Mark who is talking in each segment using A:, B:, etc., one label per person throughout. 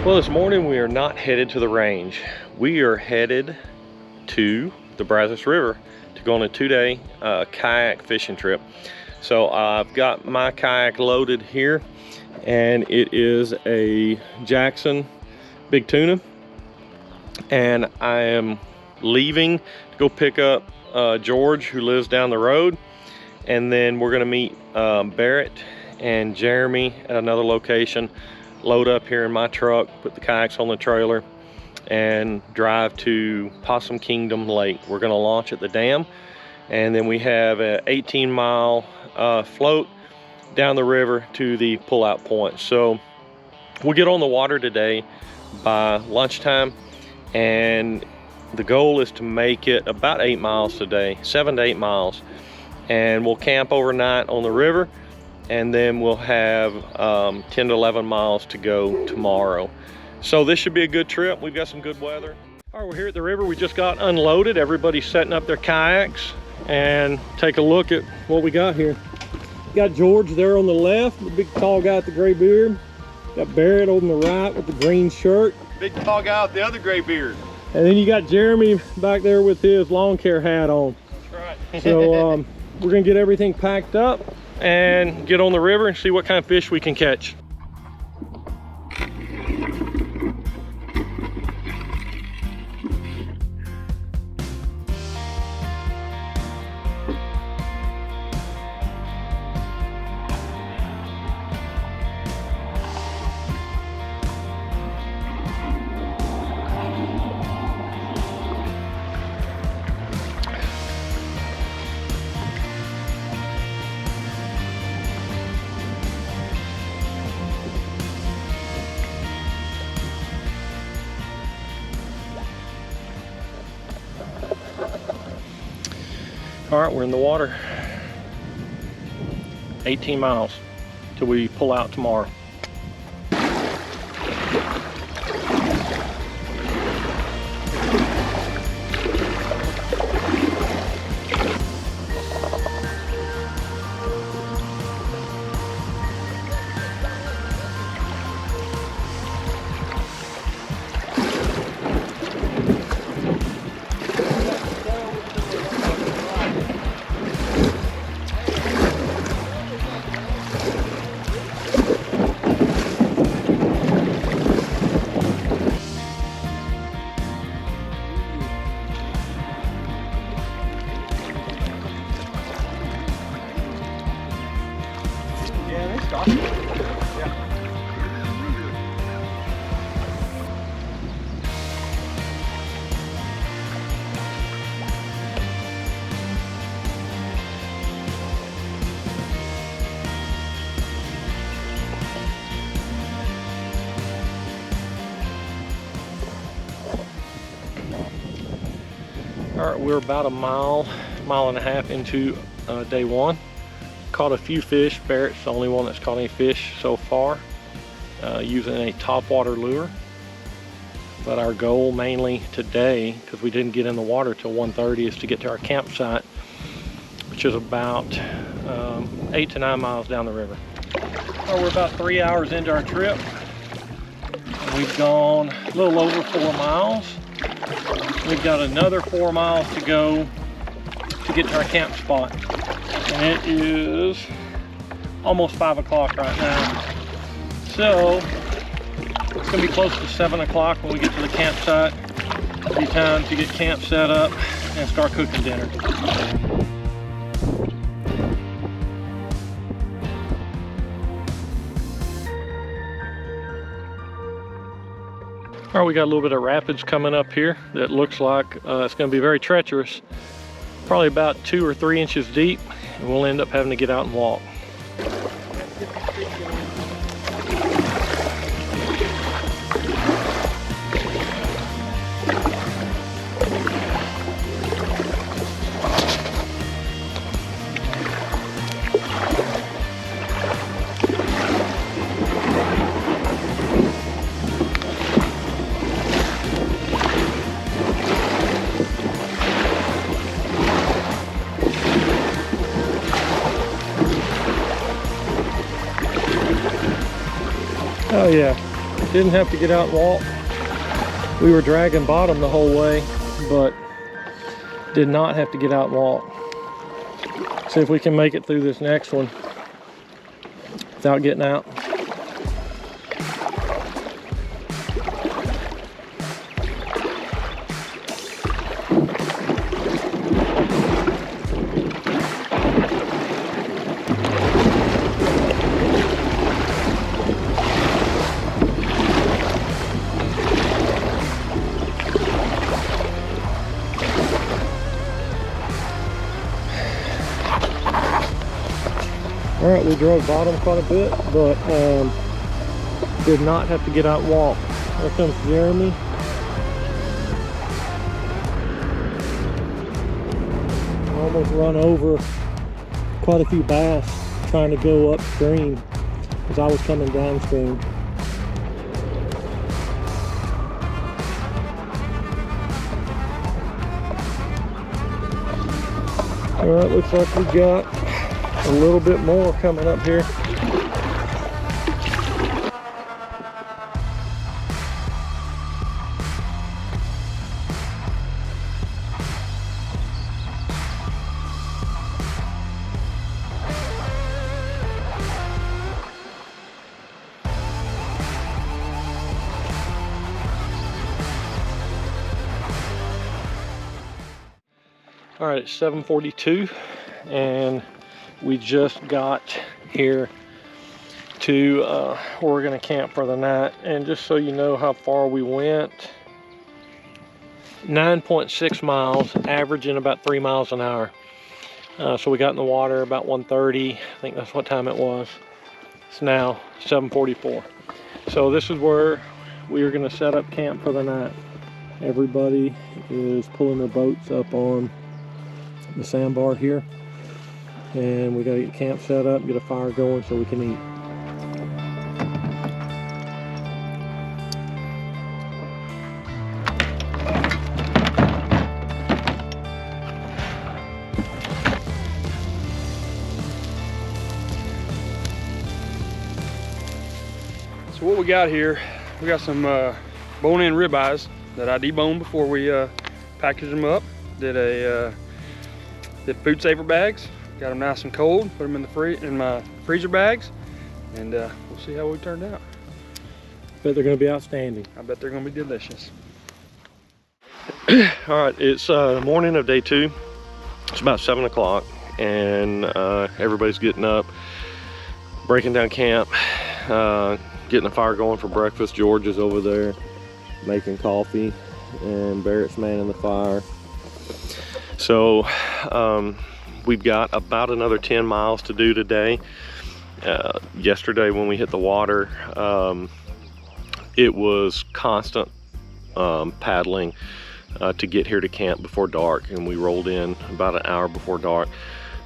A: Well, this morning we are not headed to the range. We are headed to the Brazos River to go on a 2-day kayak fishing trip. So I've got my kayak loaded here, and it is a Jackson Big Tuna, and I am leaving to go pick up George, who lives down the road, and then we're going to meet Barrett and Jeremy at another location, load up here in my truck, put the kayaks on the trailer, and drive to Possum Kingdom Lake. We're going to launch at the dam, and then we have an 18-mile float down the river to the pull-out point. So we'll get on the water today by lunchtime, and the goal is to make it about 8 miles today, 7 to 8 miles, and we'll camp overnight on the river, and then we'll have 10 to 11 miles to go tomorrow. So this should be a good trip. We've got some good weather. All right, we're here at the river. We just got unloaded. Everybody's setting up their kayaks, and take a look at what we got here. Got George there on the left, the big tall guy with the gray beard. Got Barrett on the right with the green shirt.
B: Big tall guy with the other gray beard.
A: And then you got Jeremy back there with his lawn care hat on.
B: That's right.
A: So we're gonna get everything packed up and get on the river and see what kind of fish we can catch. All right, we're in the water. 18 miles till we pull out tomorrow. All right, we're about a mile and a half into day one. Caught a few fish. Barrett's the only one that's caught any fish so far, using a topwater lure. But our goal mainly today, because we didn't get in the water till 1:30, is to get to our campsite, which is about 8 to 9 miles down the river. We're about 3 hours into our trip. We've gone a little over 4 miles. We've got another 4 miles to go to get to our camp spot. And it is almost 5 o'clock right now. So it's gonna be close to 7 o'clock when we get to the campsite. It'll be time to get camp set up and start cooking dinner. All right, we got a little bit of rapids coming up here that looks like it's going to be very treacherous. Probably about 2 or 3 inches deep, and we'll end up having to get out and walk. Oh yeah, Didn't have to get out and walk. We were dragging bottom the whole way, but did not have to get out and walk. See if we can make it through this next one without getting out. All right, we drove bottom quite a bit, but did not have to get out and walk. There comes Jeremy. Almost run over quite a few bass trying to go upstream as I was coming downstream. All right, looks like we got a little bit more coming up here. All right, it's 7:42 and we just got here to where we're gonna camp for the night. And just so you know how far we went, 9.6 miles, averaging about 3 miles an hour. So we got in the water about 1:30. I think that's what time it was. It's now 7:44. So this is where we are gonna set up camp for the night. Everybody is pulling their boats up on the sandbar here. And we gotta get camp set up, get a fire going so we can eat.
C: So what we got here, we got some bone-in ribeyes that I deboned before we packaged them up. Did food saver bags. Got them nice and cold. Put them in my freezer bags, and we'll see how we turned out.
A: Bet they're going to be outstanding.
C: I bet they're going to be delicious.
A: All right, it's the morning of day 2. It's about 7 o'clock, and everybody's getting up, breaking down camp, getting a fire going for breakfast. George is over there making coffee, and Barrett's manning the fire. So we've got about another 10 miles to do today. Yesterday when we hit the water, it was constant paddling to get here to camp before dark, and we rolled in about an hour before dark.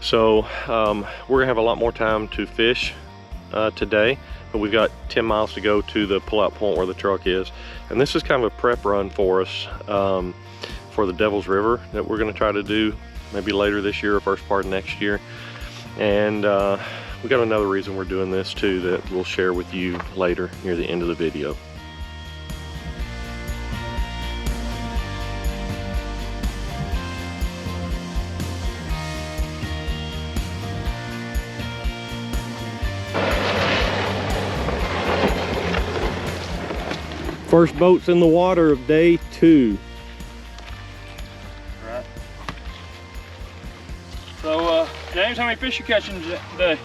A: So we're gonna have a lot more time to fish today, but we've got 10 miles to go to the pull-out point where the truck is. And this is kind of a prep run for us for the Devil's River that we're gonna try to do maybe later this year or first part of next year. And we got another reason we're doing this too that we'll share with you later near the end of the video. First boat's in the water of day 2.
C: Right. So, James, how many fish you catching today?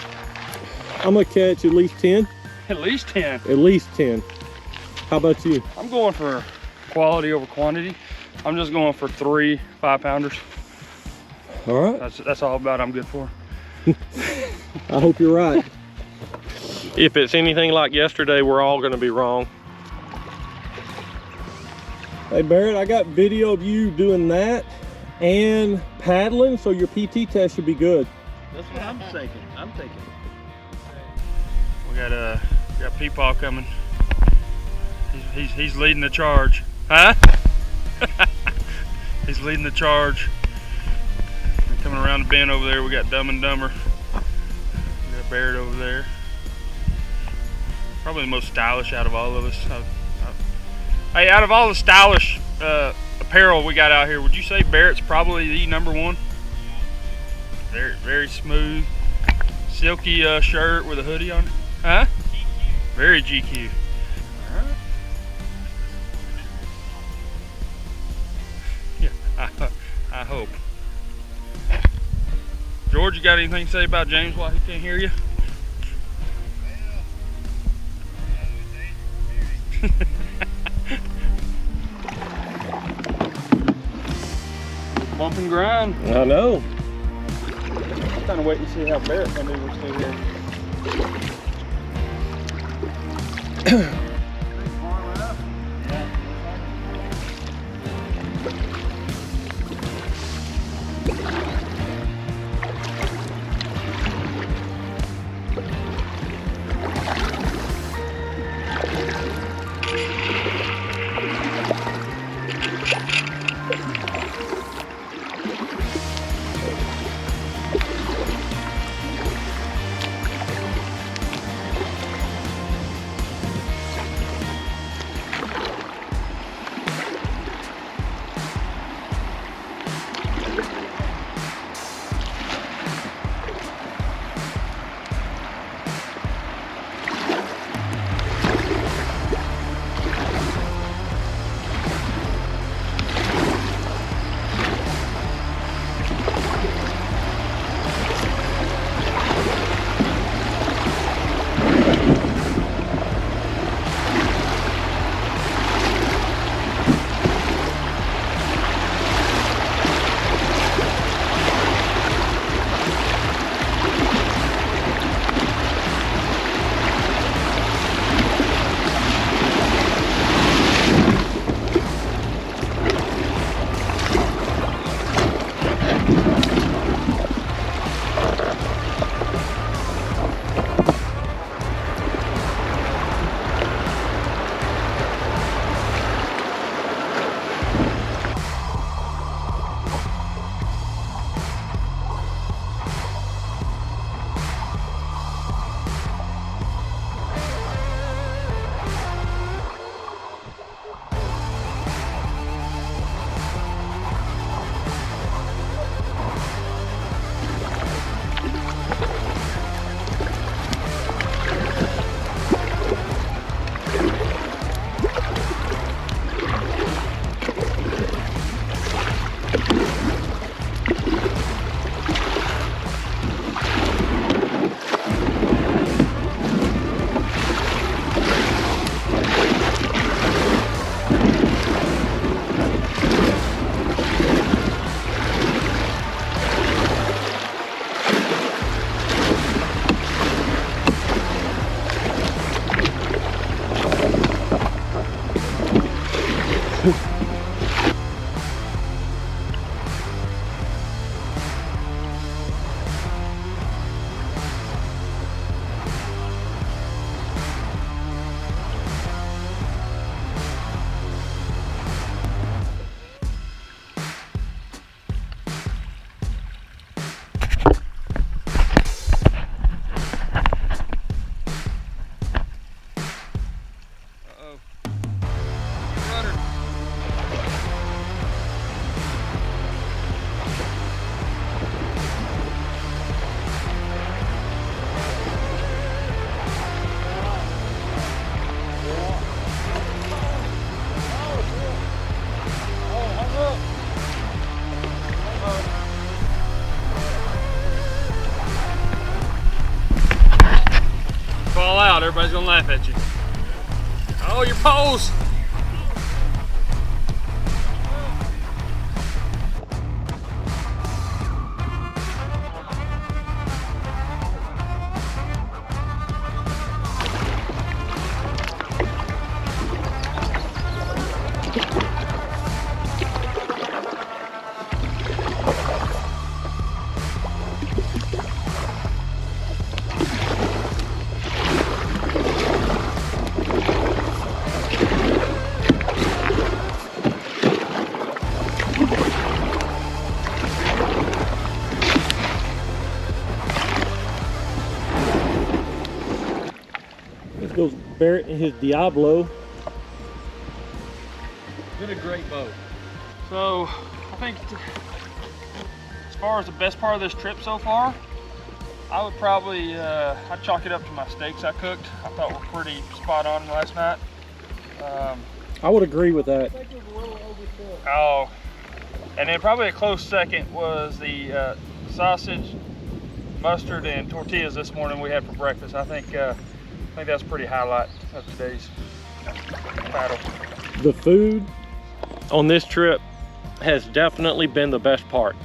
A: I'm gonna catch at least 10.
C: At least 10.
A: At least 10. How about you?
C: I'm going for quality over quantity. I'm just going for 3 5-pounders.
A: All right.
C: That's all about I'm good for.
A: I hope you're right. If it's anything like yesterday, we're all gonna be wrong. Hey Barrett, I got video of you doing that and paddling, so your PT test should be good.
B: That's what I'm thinking.
C: We got Peepaw coming. He's leading the charge. Huh? He's leading the charge. And coming around the bend over there, we got Dumb and Dumber. We got Barrett over there. Probably the most stylish out of all of us. Hey, out of all the stylish apparel we got out here, would you say Barrett's probably the #1? Very, very smooth, silky shirt with a hoodie on it. Huh? GQ. Very GQ. Yeah, I hope. George, you got anything to say about James while he can't hear you? Bump and grind.
A: I know.
C: I'm kind of waiting to see how Barrett maneuvers through here. Everybody's gonna laugh at you. Oh, your poles!
A: This goes Barrett and his Diablo.
C: Been a great boat. So I think as far as the best part of this trip so far, I would probably I'd chalk it up to my steaks I cooked. I thought were pretty spot on last night.
A: I would agree with that.
C: Oh, and then probably a close second was the sausage, mustard, and tortillas this morning we had for breakfast. I think that's a pretty highlight of today's battle.
A: The food on this trip has definitely been the best part.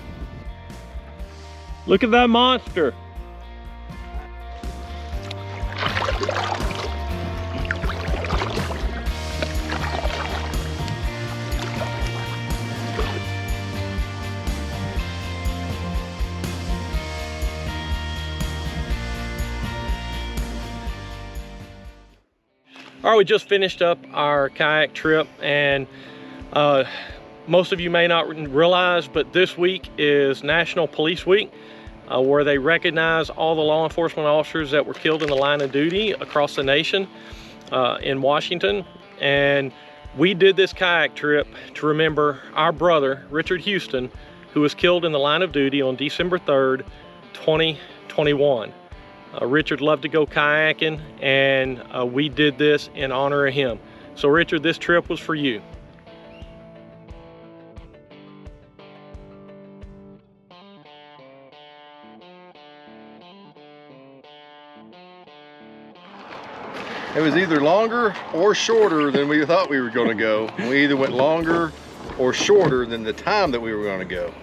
A: Look at that monster. All right, we just finished up our kayak trip, and most of you may not realize, but this week is National Police Week, where they recognize all the law enforcement officers that were killed in the line of duty across the nation in Washington. And we did this kayak trip to remember our brother, Richard Houston, who was killed in the line of duty on December 3rd, 2021. Richard loved to go kayaking, and we did this in honor of him. So Richard, this trip was for you.
B: It was either longer or shorter than we thought we were going to go. We either went longer or shorter than the time that we were going to go.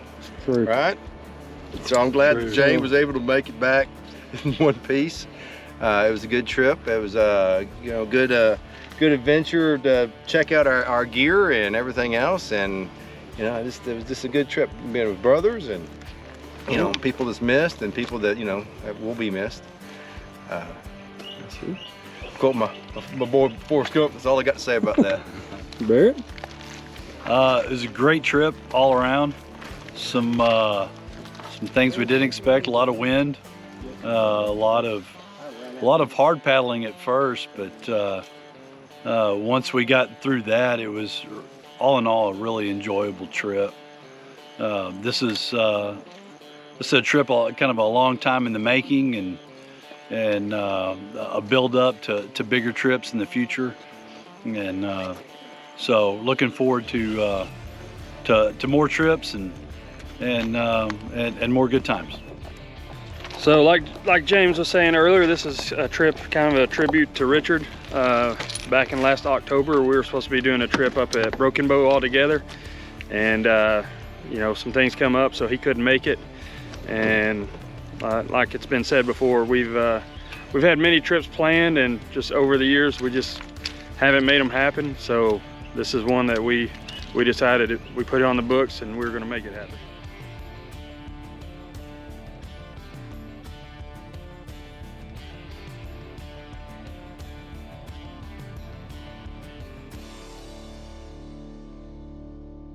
A: True.
B: Right? So I'm glad that James was able to make it back in one piece. It was a good trip. It was you know, good adventure to check out our gear and everything else, and you know, it was just a good trip being with brothers, and you know, people that's missed and people that, you know, that will be missed. Quote my boy Forrest Gump. That's all I got to say about that.
A: Barrett?
D: It was a great trip all around. Some things we didn't expect. A lot of wind, a lot of hard paddling at first, but once we got through that, it was all in all a really enjoyable trip. This is a trip kind of a long time in the making, and a build up to bigger trips in the future, and so looking forward to more trips and more good times.
C: So like James was saying earlier, this is a trip, kind of a tribute to Richard. Back in last October, we were supposed to be doing a trip up at Broken Bow all together, and you know, some things come up, so he couldn't make it. And like it's been said before, we've had many trips planned, and just over the years we just haven't made them happen. So this is one that we decided we put it on the books, and we were going to make it happen.